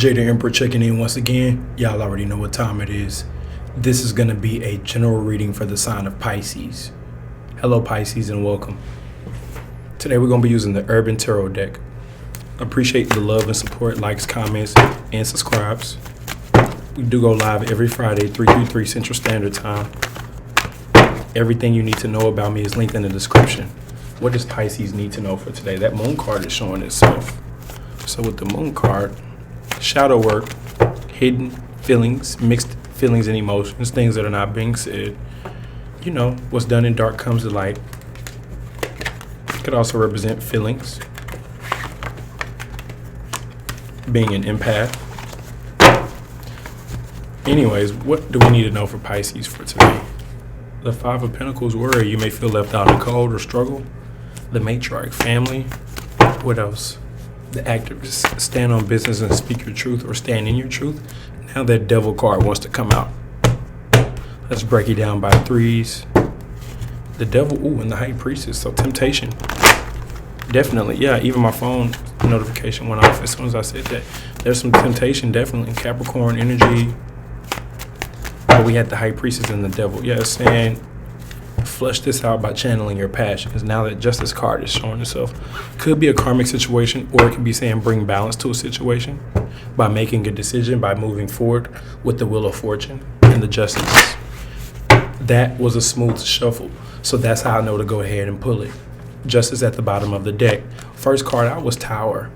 Jada Emperor checking in once again. Y'all already know what time it is. This is going to be a general reading for the sign of Pisces. Hello Pisces and welcome. Today we're going to be using the Urban Tarot deck. Appreciate the love and support, likes, comments, and subscribes. We do go live every Friday, 3:33 Central Standard Time. Everything you need to know about me is linked in the description. What does Pisces need to know for today? That moon card is showing itself. So with the moon card, shadow work, hidden feelings, mixed feelings and emotions, things that are not being said. You know, what's done in dark comes to light. It could also represent feelings. Being an empath. Anyways, what do we need to know for Pisces for today? The Five of Pentacles, worry. You may feel left out in the cold or struggle. The matriarch, family. What else? The activist, stand on business and speak your truth or stand in your truth. Now that devil card wants to come out. Let's break it down by threes. The devil, and the high priestess. So temptation. Definitely, yeah, even my phone notification went off as soon as I said that. There's some temptation, definitely. Capricorn energy. But we had the high priestess and the devil. Yeah, it's saying flush this out by channeling your passions. Now that justice card is showing itself. Could be a karmic situation, or it could be saying bring balance to a situation by making a decision, by moving forward with the wheel of fortune and the justice. That was a smooth shuffle. So that's how I know to go ahead and pull it. Justice at the bottom of the deck. First card out was Tower.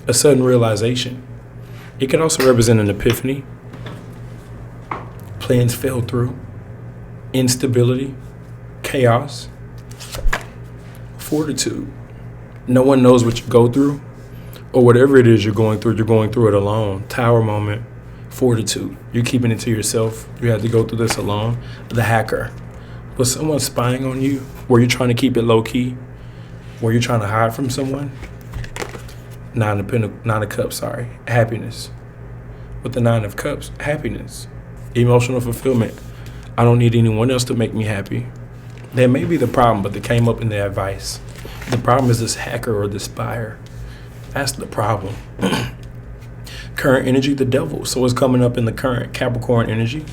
A sudden realization. It can also represent an epiphany. Plans fell through. Instability. Chaos. Fortitude. No one knows what you go through, or whatever it is you're going through it alone. Tower moment. Fortitude. You're keeping it to yourself. You have to go through this alone. The hacker. Was someone spying on you? Were you trying to keep it low key? Were you trying to hide from someone? Nine of Cups, sorry. Happiness. With the Nine of Cups, happiness. Emotional fulfillment. I don't need anyone else to make me happy. That may be the problem, but they came up in the advice. The problem is this hacker or this spyer. That's the problem. Current energy, the devil. So it's coming up in the current Capricorn energy.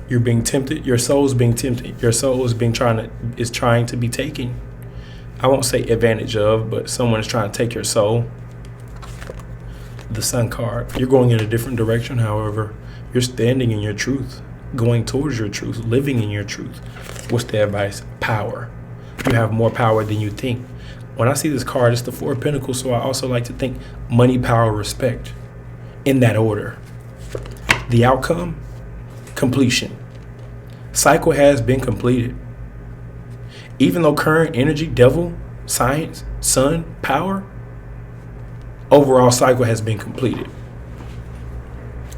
You're being tempted. Your soul is being tempted. Your soul is trying to be taken. I won't say advantage of, but someone is trying to take your soul. The Sun card. You're going in a different direction, however. You're standing in your truth, going towards your truth, living in your truth. What's the advice? Power. You have more power than you think. When I see this card, it's the Four of Pentacles, so I also like to think money, power, respect. In that order. The outcome? Completion. Cycle has been completed. Even though current energy, devil, science, sun, power, overall cycle has been completed.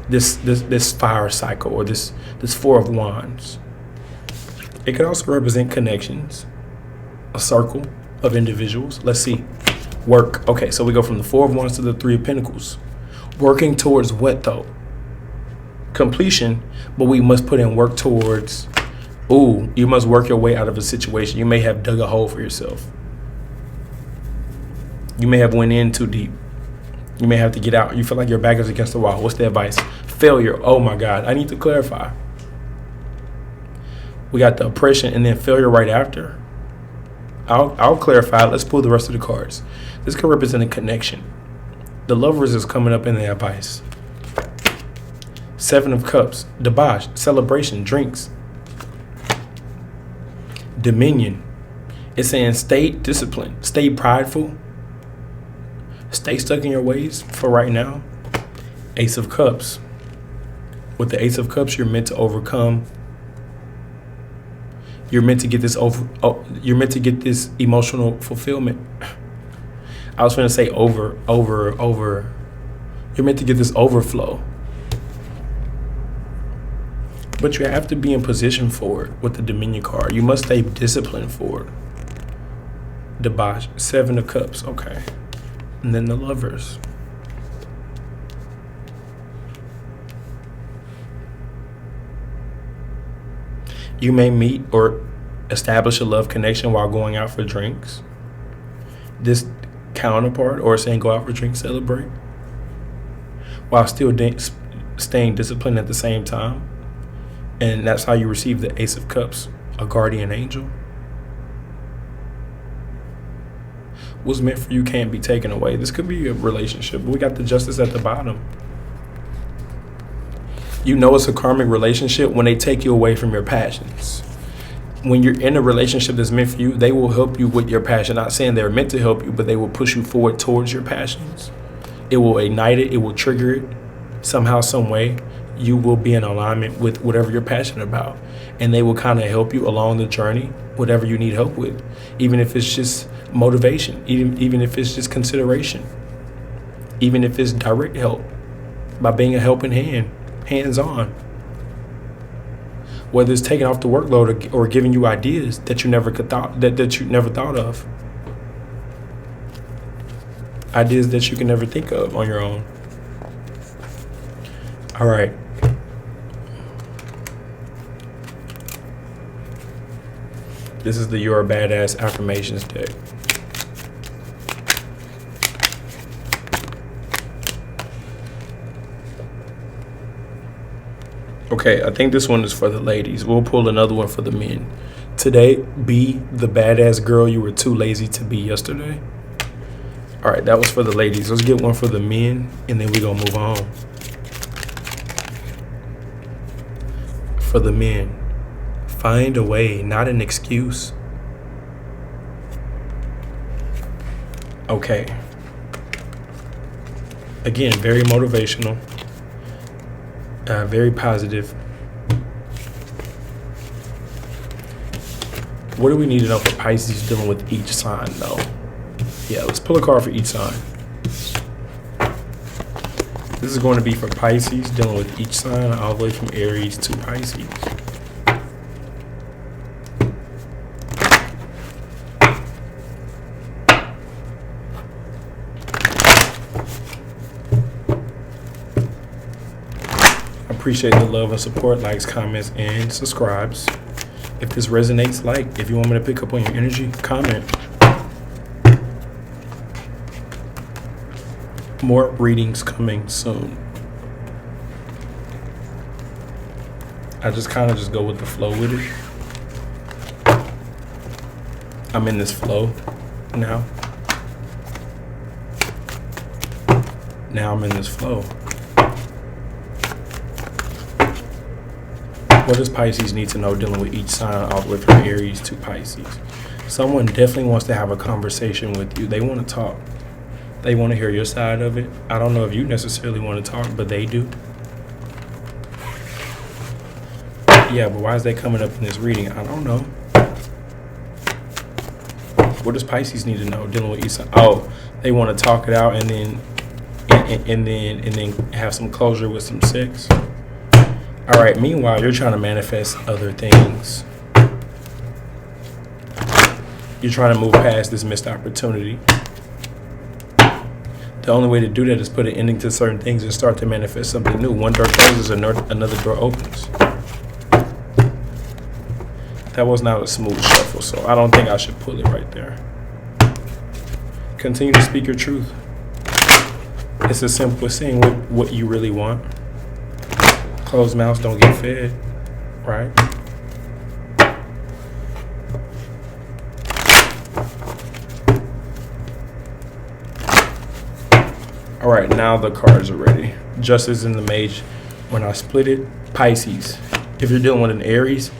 This fire cycle, or this Four of Wands. It could also represent connections, a circle of individuals. Let's see. Work. Okay, so we go from the Four of Wands to the Three of Pentacles. Working towards what though? Completion, but we must put in work towards, you must work your way out of a situation. You may have dug a hole for yourself. You may have went in too deep. You may have to get out. You feel like your back is against the wall. What's the advice? Failure. Oh my God, I need to clarify. We got the oppression and then failure right after. I'll clarify. Let's pull the rest of the cards. This could represent a connection. The Lovers is coming up in the advice. Seven of Cups, debauch, celebration, drinks. Dominion. It's saying stay disciplined, stay prideful, stay stuck in your ways for right now. Ace of Cups. With the Ace of Cups, you're meant to overcome. You're meant to get this you're meant to get this emotional fulfillment. I was going to say over. You're meant to get this overflow. But you have to be in position for it with the Dominion card. You must stay disciplined for it. Debauch. Seven of Cups. Okay. And then the Lovers. You may meet or establish a love connection while going out for drinks. This counterpart, or saying go out for a drink, celebrate, while still staying disciplined at the same time. And that's how you receive the Ace of Cups, a guardian angel. What's meant for you can't be taken away. This could be a relationship, but we got the Justice at the bottom. You know it's a karmic relationship when they take you away from your passions. When you're in a relationship that's meant for you, they will help you with your passion. Not saying they're meant to help you, but they will push you forward towards your passions. It will ignite it. It will trigger it. Somehow, some way, you will be in alignment with whatever you're passionate about. And they will kind of help you along the journey, whatever you need help with. Even if it's just motivation, even if it's just consideration, even if it's direct help, by being a helping hand, hands-on. Whether it's taking off the workload or giving you ideas that you never thought of. Ideas that you can never think of on your own. All right. This is the You're a Badass affirmations deck. Okay, I think this one is for the ladies. We'll pull another one for the men. Today, be the badass girl you were too lazy to be yesterday. All right, that was for the ladies. Let's get one for the men, and then we're going to move on. For the men, find a way, not an excuse. Okay. Again, very motivational. Very positive. What do we need to know for Pisces dealing with each sign, though? Yeah, let's pull a card for each sign. This is going to be for Pisces dealing with each sign, all the way from Aries to Pisces. Appreciate the love and support, likes, comments, and subscribes. If this resonates, like. If you want me to pick up on your energy, comment. More readings coming soon. I just kind of go with the flow with it. I'm in this flow now. Now I'm in this flow. What does Pisces need to know dealing with each sign all the way from Aries to Pisces? Someone definitely wants to have a conversation with you. They want to talk. They want to hear your side of it. I don't know if you necessarily want to talk, but they do. Yeah, but why is that coming up in this reading? I don't know. What does Pisces need to know dealing with each sign? Oh, they want to talk it out and then have some closure with some sex. All right, meanwhile, you're trying to manifest other things. You're trying to move past this missed opportunity. The only way to do that is put an ending to certain things and start to manifest something new. One door closes, another door opens. That was not a smooth shuffle, so I don't think I should pull it right there. Continue to speak your truth. It's as simple as saying what you really want. Closed mouths don't get fed, right? All right, now the cards are ready. Justice in the Mage. When I split it, Pisces. If you're dealing with an Aries,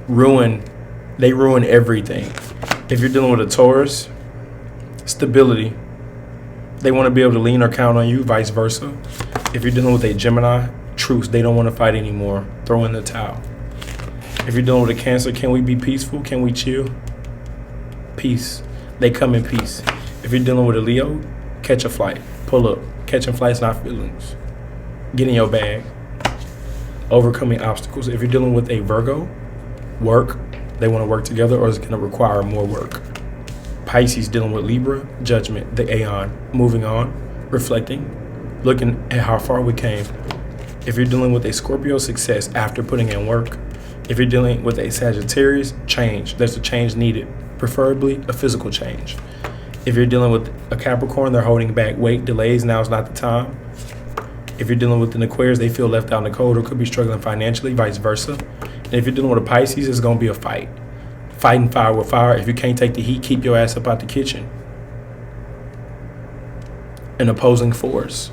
they ruin everything. If you're dealing with a Taurus, stability. They want to be able to lean or count on you, vice versa. If you're dealing with a Gemini, truce. They don't want to fight anymore. Throw in the towel. If you're dealing with a Cancer, can we be peaceful? Can we chill? Peace. They come in peace. If you're dealing with a Leo, catch a flight. Pull up. Catching flights, not feelings. Get in your bag. Overcoming obstacles. If you're dealing with a Virgo, work. They want to work together, or it's going to require more work. Pisces dealing with Libra, judgment, the Aeon. Moving on, reflecting, looking at how far we came. If you're dealing with a Scorpio, success after putting in work. If you're dealing with a Sagittarius, change. There's a change needed, preferably a physical change. If you're dealing with a Capricorn, they're holding back weight, delays, now is not the time. If you're dealing with an Aquarius, they feel left out in the cold or could be struggling financially, vice versa. And if you're dealing with a Pisces, it's going to be a fight. Fighting fire with fire. If you can't take the heat, keep your ass up out the kitchen. An opposing force.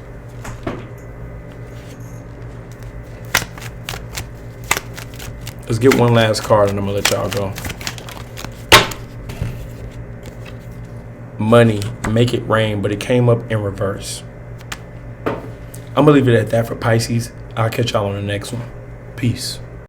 Let's get one last card and I'm going to let y'all go. Money, make it rain, but it came up in reverse. I'm going to leave it at that for Pisces. I'll catch y'all on the next one. Peace.